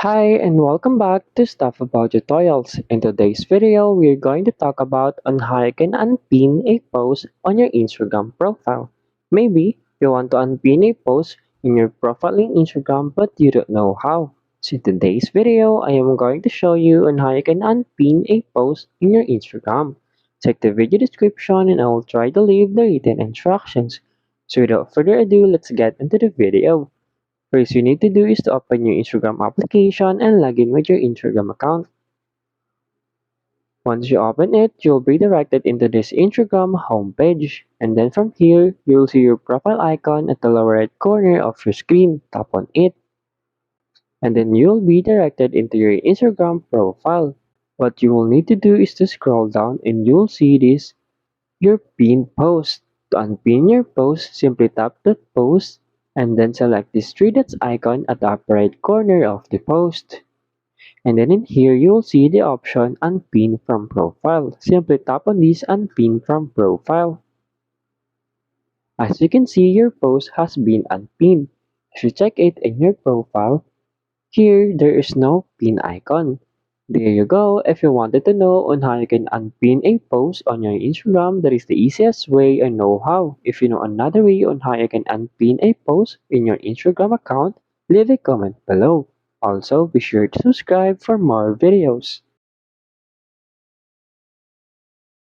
Hi and welcome back to Stuff About Tutorials. In today's video, we're going to talk about on how you can unpin a post on your Instagram profile. Maybe you want to unpin a post in your profile in Instagram but you don't know how. So in today's video, I am going to show you on how you can unpin a post in your Instagram. Check the video description and I will try to leave the written instructions. So without further ado, let's get into the video. First you need to do is to open your Instagram application and log in with your Instagram account. Once you open it, you'll be directed into this Instagram homepage. And then from here, you'll see your profile icon at the lower right corner of your screen. Tap on it. And then you'll be directed into your Instagram profile. What you will need to do is to scroll down and you'll see this, your pinned post. To unpin your post, simply tap that post and then select this three dots icon at the upper right corner of the post. And then in here, you'll see the option Unpin from Profile. Simply tap on this Unpin from Profile. As you can see, your post has been unpinned. If you check it in your profile, here there is no pin icon. There you go. If you wanted to know on how you can unpin a post on your Instagram, that is the easiest way I know how. If you know another way on how you can unpin a post in your Instagram account, leave a comment below. Also, be sure to subscribe for more videos.